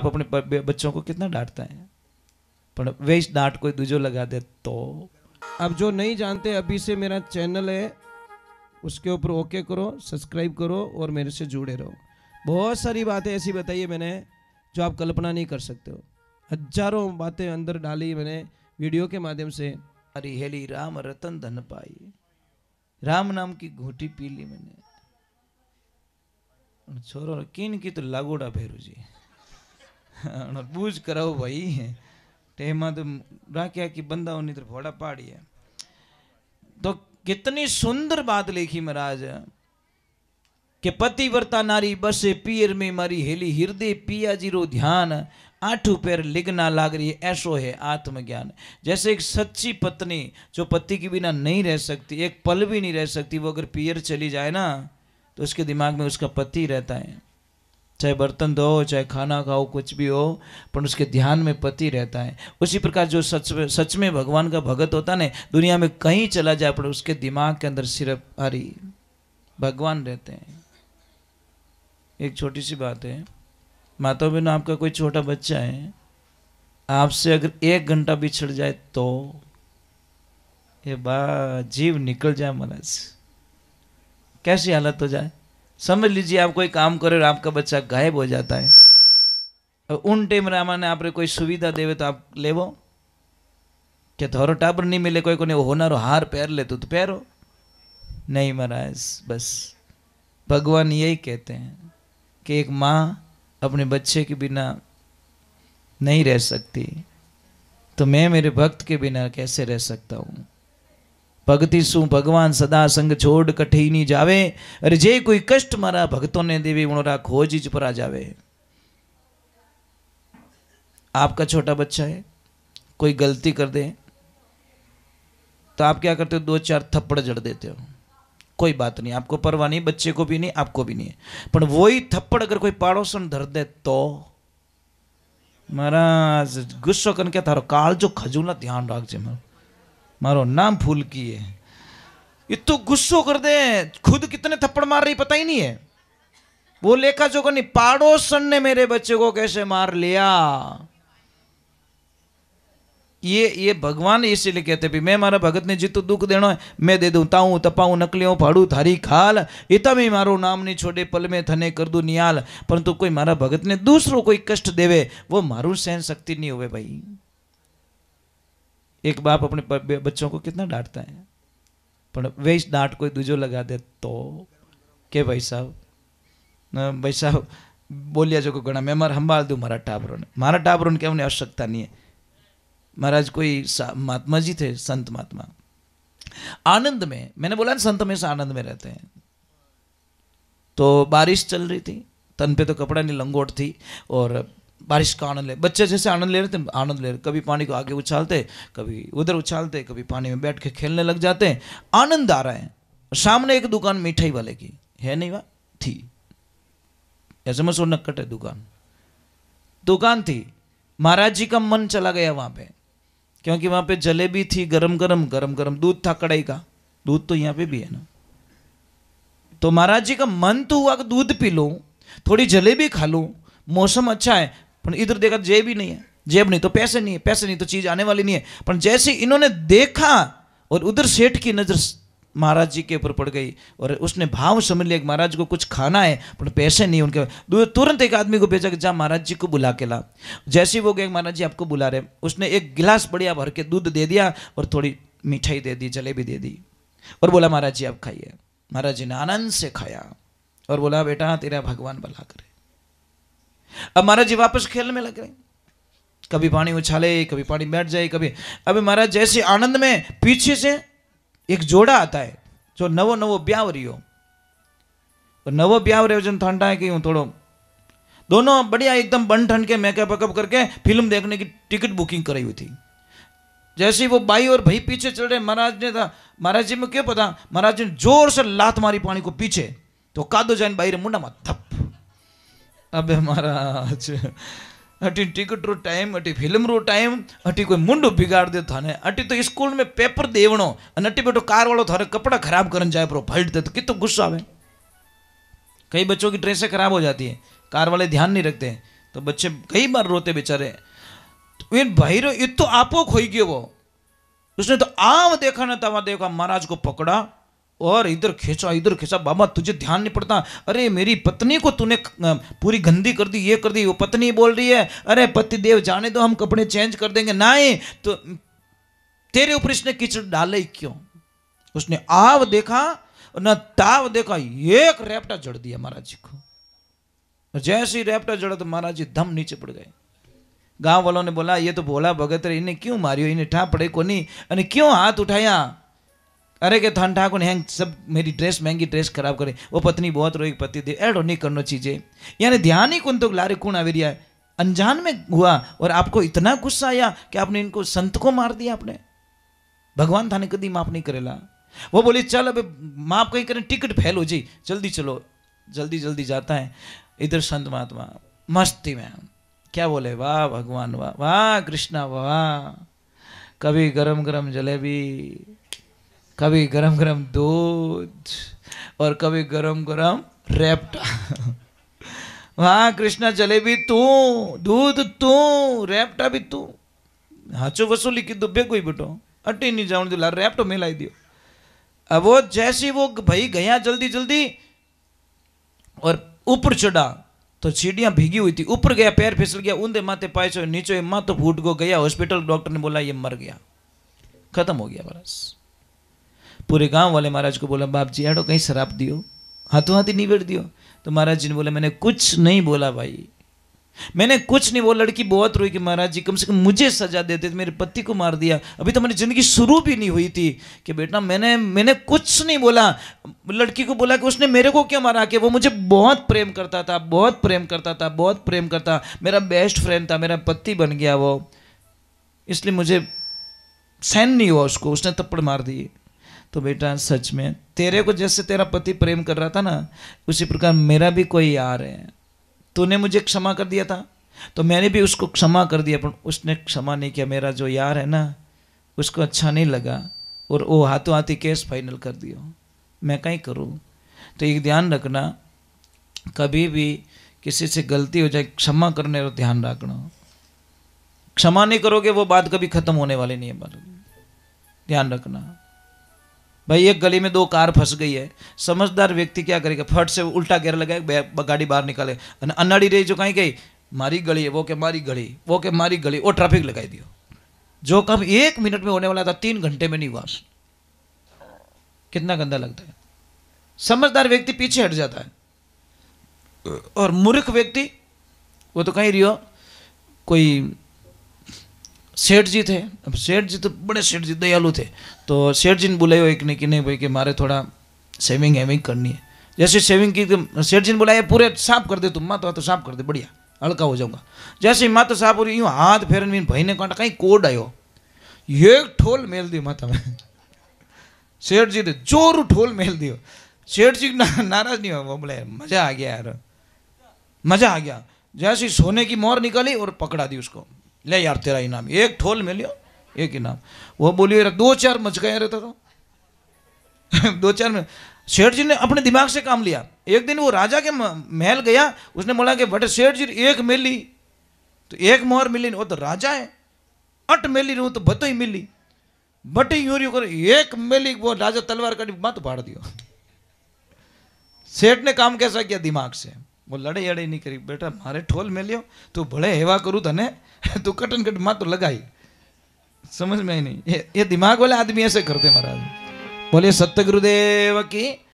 आप अपने बच्चों को कितना डांटता है, पर वे इस डांट कोई दूजो लगा दे तो। अब जो नहीं जानते, अभी से मेरा चैनल है, उसके ऊपर ओके करो, सब्सक्राइब करो और मेरे से जुड़े रहो। बहुत सारी बातें ऐसी बताई है मैंने जो आप कल्पना नहीं कर सकते हो। हजारों बातें अंदर डाली मैंने वीडियो के माध्यम से। हरी हेली राम रतन धन पाई, राम नाम की घूटी पी ली मैंने। छोरो किन की तो लागोड़ा फेरू जी बूझ कराओ भाई, टेमा तो राख्या की बंदा होनी तो फोड़ा पाड़ी है। तो कितनी सुंदर बात लिखी महाराज कि पतिव्रता नारी बसे पियर में मारी हेली, हृदय पिया जीरो ध्यान, आठू पैर लिगना लाग रही, ऐसो है आत्मज्ञान। जैसे एक सच्ची पत्नी जो पति के बिना नहीं रह सकती, एक पल भी नहीं रह सकती, वो अगर पियर चली जाए ना तो उसके दिमाग में उसका पति रहता है। चाहे बर्तन धो, चाहे खाना खाओ, कुछ भी हो, पर उसके ध्यान में पति रहता है। उसी प्रकार जो सच में भगवान का भगत होता है, दुनिया में कहीं चला जाए पर उसके दिमाग के अंदर सिर्फ हरि भगवान रहते हैं। एक छोटी सी बात है, माता बहनों, आपका कोई छोटा बच्चा है, आपसे अगर 1 घंटा बिछड़ जाए तो ये जीव निकल जाए महाराज, कैसी हालत हो जाए। समझ लीजिए आप कोई काम करे और आपका बच्चा गायब हो जाता है, और उन टाइम रामाने आप कोई सुविधा देवे तो आप लेवो क्या? थारो टाबर नहीं मिले, कोई को होनारो हार पहर ले तो पहरो नहीं महाराज। बस भगवान यही कहते हैं कि एक माँ अपने बच्चे के बिना नहीं रह सकती, तो मैं मेरे भक्त के बिना कैसे रह सकता हूँ। भक्ति सु भगवान सदा संग छोड़ कठई नहीं जावे, अरे जे कोई कष्ट मारा भक्तों ने देवी उणोरा खोज ज पर आ जावे। आपका छोटा बच्चा है, कोई गलती कर दे तो आप क्या करते हो? 2-4 थप्पड़ जड़ देते हो, कोई बात नहीं, आपको परवाह नहीं, बच्चे को भी नहीं, आपको भी नहीं है। पर वही थप्पड़ अगर कोई पाड़ोसन धर दे तो महाराज गुस्सो करके क्या थारो काल जो खजूला ध्यान रखजे, मारो नाम फूल की है, ये तो गुस्सो कर दे, खुद कितने थप्पड़ मार रही पता ही नहीं है। वो लेखा जो नहीं, पाड़ोसन ने मेरे बच्चे को कैसे मार लिया। ये भगवान इसीलिए कहते भी मैं मारा भगत ने जितो दुख देना है मैं दे दूं, ताऊ तपाऊ नकलियों फाड़ू थारी खाल, इतना भी मारो नाम नहीं छोड़े पल में थने कर दू नियाल। परंतु कोई मारा भगत ने दूसरों कोई कष्ट देवे वो मारू सहन शक्ति नहीं हुए भाई। एक बाप अपने बच्चों को कितना डांटता है, पर वे इस डांट कोई दूजो लगा दे तो के भाई साहब बोलिया जो को गणा मैं मार संभाल दूं मारा टाबरों ने क्या उन्हें आवश्यकता नहीं है। महाराज कोई महात्मा जी थे, संत महात्मा, आनंद में, मैंने बोला ना संत हमेशा आनंद में रहते हैं। तो बारिश चल रही थी, तन पे तो कपड़ा नहीं, लंगोट थी, और बारिश का आनंद ले, बच्चे जैसे आनंद ले रहे थे, आनंद ले रहे, कभी पानी को आगे उछालते, कभी उधर उछालते, कभी पानी में बैठ के खेलने लग जाते हैं, आनंद आ रहा है। सामने एक दुकान मिठाई वाले की है, नहीं वह थी, ऐसे में सोना कट है, दुकान थी। महाराज जी का मन चला गया वहां पे, क्योंकि वहां पे जलेबी थी, गरम गरम दूध था कढ़ाई का, दूध तो यहाँ पे भी है ना। तो महाराज जी का मन तो हुआ कि दूध पी लूं, थोड़ी जलेबी खा लूं, मौसम अच्छा है, पर इधर देखा जेब ही नहीं है, जेब नहीं तो पैसे नहीं है, पैसे नहीं तो चीज आने वाली नहीं है। पर जैसे इन्होंने देखा और उधर सेठ की नजर महाराज जी के ऊपर पड़ गई, और उसने भाव समझ लिया कि महाराज को कुछ खाना है पर पैसे नहीं उनके। तुरंत एक आदमी को भेजा कि जा महाराज जी को बुला के ला। जैसे ही वो गए, महाराज जी आपको बुला रहे, उसने एक गिलास बढ़िया भर के दूध दे दिया और थोड़ी मिठाई दे दी, जलेबी दे दी, और बोला महाराज जी आप खाइए। महाराज जी ने आनंद से खाया और बोला बेटा तेरा भगवान भला करे। अब महाराज जी वापस खेलने में लग गए, कभी पानी उछाले, कभी पानी बैठ जाए, कभी। अब महाराज जैसे आनंद में, पीछे से एक जोड़ा आता है जो नवो ब्याह रही हो, और नवो ब्याह रहे जन ठंडा है कि हूँ थोड़ो, दोनों बढ़िया एकदम बन ठंड के मेकअप वेकअप करके फिल्म देखने की टिकट बुकिंग कराई हुई थी। जैसे ही वो भाई और भाई पीछे चल रहे, महाराज ने था, महाराज जी में क्या पता, महाराज जी ने जोर से लात मारी पानी को पीछे, तो कादो जाइन बाहर मुंडा में थप। अबे महाराज अटी टिकट रो टाइम, अटी फिल्म रो टाइम, अटी कोई मुंडो बिगाड़ दे थाने, अटी तो स्कूल में पेपर देवणो, अटी बेटो कार वालों थारे कपड़ा खराब करन जाए पर भल्ट दे, तो कितना गुस्सा आवे। कई बच्चों की ड्रेसें खराब हो जाती है, कार वाले ध्यान नहीं रखते, तो बच्चे कई बार रोते बेचारे। तो इन भाई रो ये तो आपो खोई गयो वो। उसने तो आम देखा ना तवा देखा, महाराज को पकड़ा और इधर खींचा। बाबा तुझे ध्यान नहीं पड़ता? अरे मेरी पत्नी को तूने पूरी गंदी कर दी, ये कर दी। वो पत्नी बोल रही है अरे पति देव जाने दो, हम कपड़े चेंज कर देंगे। नहीं तो तेरे ऊपर इसने कीचड़ डाले ही क्यों? उसने आव देखा न ताव देखा, एक रैपटा जड़ दिया महाराज जी को। जैसे ही रैपटा जड़ा तो महाराज जी दम नीचे पड़ गए। गांव वालों ने बोला ये तो भोला भगत रे, इन्हें क्यों मारियो, इन्हें ठा पड़े को नहीं, अने क्यों हाथ उठाया? अरे के थान ठाकुर ने सब मेरी ड्रेस, महंगी ड्रेस खराब करे। वो पत्नी बहुत रोई, पति दे एडो नहीं करना चीजें, यानी ध्यान ही कौन तो लारे कौन आ रहा है। अनजान में हुआ और आपको इतना गुस्सा आया कि आपने इनको संत को मार दिया। आपने भगवान थाने कभी माफ नहीं करेला। वो बोली चल अब माफ कहीं करें, टिकट फेल हो जाई, जल्दी चलो। जल्दी जल्दी जाता है। इधर संत महात्मा मस्ती में क्या बोले, वाह भगवान वाह, वाह कृष्णा वाह। कभी गरम गरम जलेबी, कभी गरम गरम दूध और कभी गरम गरम रैपटा। वाह कृष्णा, जलेबी तू, दूध तू, रैपटा भी तू। हाचो वसूली की दुबे कोई बेटो अटी नहीं जाऊं दिला, रैपटो मिलाई दियो। अब वो जैसी वो भाई गया जल्दी जल्दी और ऊपर चढ़ा तो सीढ़ियां भीगी हुई थी। ऊपर गया, पैर फिसल गया, ऊंधे माथे पाए चो नीचे माँ तो फूट गो गया हॉस्पिटल। डॉक्टर ने बोला ये मर गया, खत्म हो गया बस। पूरे गांव वाले महाराज को बोला बाप जी एडो कहीं शराब दियो, हाथों हाथी निबेड़ दियो। तो महाराज जी ने बोला मैंने कुछ नहीं बोला भाई, मैंने कुछ नहीं। वो लड़की बहुत रोई कि महाराज जी कम से कम मुझे सजा देते, मेरे पति को मार दिया, अभी तो मेरी जिंदगी शुरू भी नहीं हुई थी। कि बेटा मैंने कुछ नहीं बोला। लड़की को बोला कि उसने मेरे को क्यों मारा, कि वो मुझे बहुत प्रेम करता था, बहुत प्रेम करता था, बहुत प्रेम करता, मेरा बेस्ट फ्रेंड था, मेरा पति बन गया वो, इसलिए मुझे सहन नहीं हुआ उसको, उसने थप्पड़ मार दिए। तो बेटा सच में तेरे को जैसे तेरा पति प्रेम कर रहा था ना, उसी प्रकार मेरा भी कोई यार है। तूने मुझे क्षमा कर दिया था तो मैंने भी उसको क्षमा कर दिया, पर उसने क्षमा नहीं किया। मेरा जो यार है ना उसको अच्छा नहीं लगा और वो हाथों हाथी केस फाइनल कर दियो। मैं कहीं करूँ? तो एक ध्यान रखना, कभी भी किसी से गलती हो जाए क्षमा करने का ध्यान रखना। क्षमा नहीं करोगे वो बात कभी खत्म होने वाली नहीं है। ध्यान रखना भाई। एक गली में दो कार फंस गई है, समझदार व्यक्ति क्या करेगा, फट से उल्टा गेयर लगाए, गाड़ी बाहर निकाले। अनाड़ी रही जो कहीं गई, मारी गली है वो के मारी गली, वो के मारी गली, वो ट्रैफिक लगाई दियो। जो काम 1 मिनट में होने वाला था 3 घंटे में नहीं हुआ। कितना गंदा लगता है। समझदार व्यक्ति पीछे हट जाता है और मूर्ख व्यक्ति वो तो कहीं रियो। कोई सेठ जी थे, अब सेठ जी तो बड़े सेठ जी दयालु थे, तो सेठ जी ने बुलाया एक ने कि नहीं भाई कि मारे थोड़ा सेविंग हेविंग करनी है। जैसे सेविंग की तो सेठ जी ने बुलाया पूरे साफ कर दे, तुम माँ तो साफ कर दे, बढ़िया हल्का हो जाऊंगा। जैसे माँ तो साफ हो रही, यूँ हाथ फेरन भाई ने काटा, कहीं कोड आयो, एक ठोल मेल दियो माथा में। सेठ जी ने जोर ठोल मेल दियो। सेठ जी नाराज नहीं हुआ, वो बोले मजा आ गया यार, मजा आ गया। जैसे सोने की मोहर निकाली और पकड़ा दी उसको, ले यार तेरा इनाम, एक ठोल में लियो, एक इनाम। वो बोलिए 2-4 मच गया रहता तो 2-4 में। सेठ जी ने अपने दिमाग से काम लिया। एक दिन वो राजा के महल गया, उसने बोला कि बटे सेठ जी एक मिली तो एक मोहर मिली, वो तो राजा है, 8 मिली रहूं तो बतो ही मिली, बटे यूं कर एक मिली। वो राजा तलवार काटी मत फाड़ दियो। सेठ ने काम कैसा किया, दिमाग से। वो लड़े अड़े नहीं करी, बेटा मारे ठोल में लियो, तू भले हेवा करूँ तने, तू कटन कट माँ तो लगाई। समझ में ही नहीं। ये दिमाग वाले आदमी ऐसे करते महाराज। बोले सत्य गुरुदेव की